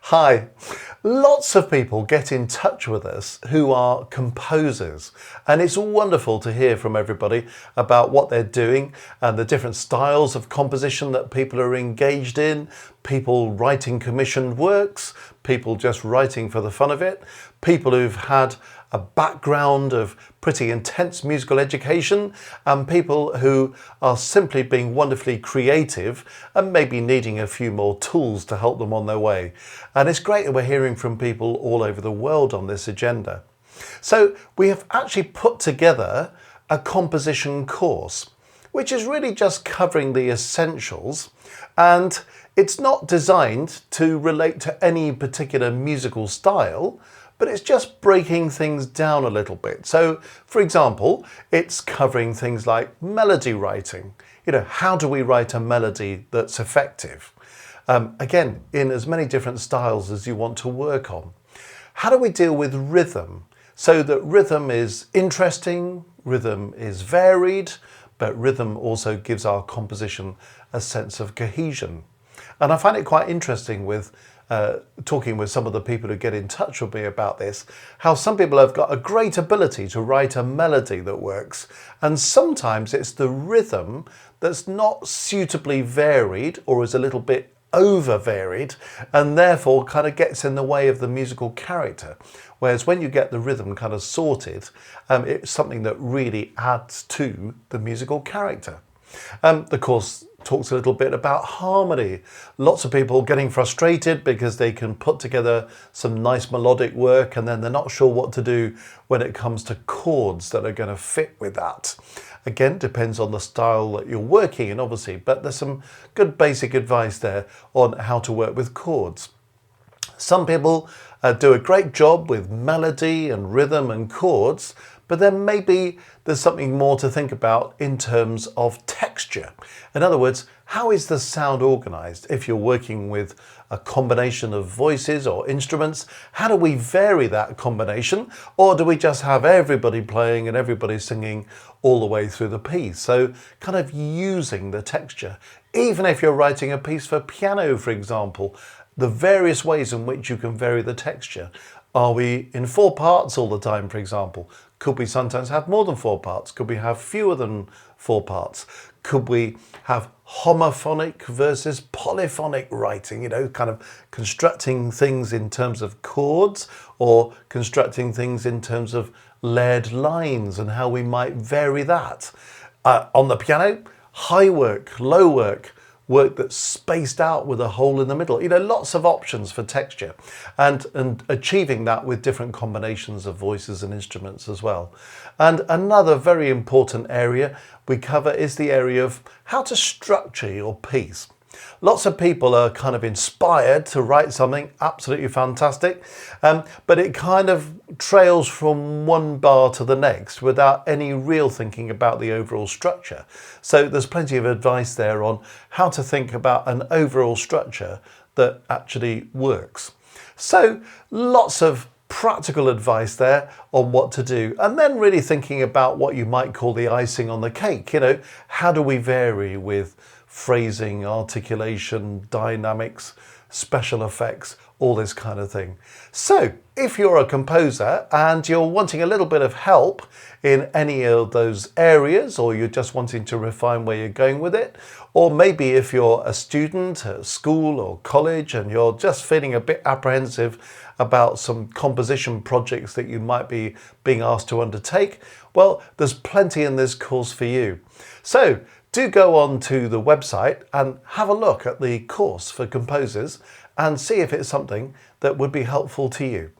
Hi. Lots of people get in touch with us who are composers, and it's wonderful to hear from everybody about what they're doing and the different styles of composition that people are engaged in, people writing commissioned works, people just writing for the fun of it, people who've had a background of pretty intense musical education, and people who are simply being wonderfully creative and maybe needing a few more tools to help them on their way. And it's great that we're hearing from people all over the world on this agenda. So we have actually put together a composition course, which is really just covering the essentials, and it's not designed to relate to any particular musical style, but it's just breaking things down a little bit. So, for example, it's covering things like melody writing. How do we write a melody that's effective? Again, in as many different styles as you want to work on. How do we deal with rhythm? So that rhythm is interesting, rhythm is varied, but rhythm also gives our composition a sense of cohesion. And I find it quite interesting with talking with some of the people who get in touch with me about this, how some people have got a great ability to write a melody that works, and sometimes it's the rhythm that's not suitably varied or is a little bit over varied and therefore kind of gets in the way of the musical character. Whereas when you get the rhythm kind of sorted, it's something that really adds to the musical character. The course talks a little bit about harmony. Lots of people getting frustrated because they can put together some nice melodic work and then they're not sure what to do when it comes to chords that are going to fit with that. Again, depends on the style that you're working in, obviously, but there's some good basic advice there on how to work with chords. Some people do a great job with melody and rhythm and chords, but then maybe there's something more to think about in terms of texture. In other words, how is the sound organized? If you're working with a combination of voices or instruments, how do we vary that combination? Or do we just have everybody playing and everybody singing all the way through the piece? So kind of using the texture. Even if you're writing a piece for piano, for example, the various ways in which you can vary the texture. Are we in 4 parts all the time, for example? Could we sometimes have more than 4 parts? Could we have fewer than 4 parts? Could we have homophonic versus polyphonic writing, kind of constructing things in terms of chords or constructing things in terms of layered lines and how we might vary that? On the piano, high work, low work, work that's spaced out with a hole in the middle. Lots of options for texture and achieving that with different combinations of voices and instruments as well. And another very important area we cover is the area of how to structure your piece. Lots of people are kind of inspired to write something absolutely fantastic, but it kind of trails from one bar to the next without any real thinking about the overall structure. So there's plenty of advice there on how to think about an overall structure that actually works. So lots of practical advice there on what to do, and then really thinking about what you might call the icing on the cake. How do we vary with phrasing, articulation, dynamics, special effects, all this kind of thing. So if you're a composer and you're wanting a little bit of help in any of those areas, or you're just wanting to refine where you're going with it, or maybe if you're a student at school or college and you're just feeling a bit apprehensive about some composition projects that you might be being asked to undertake, well, there's plenty in this course for you. So do go on to the website and have a look at the course for composers and see if it's something that would be helpful to you.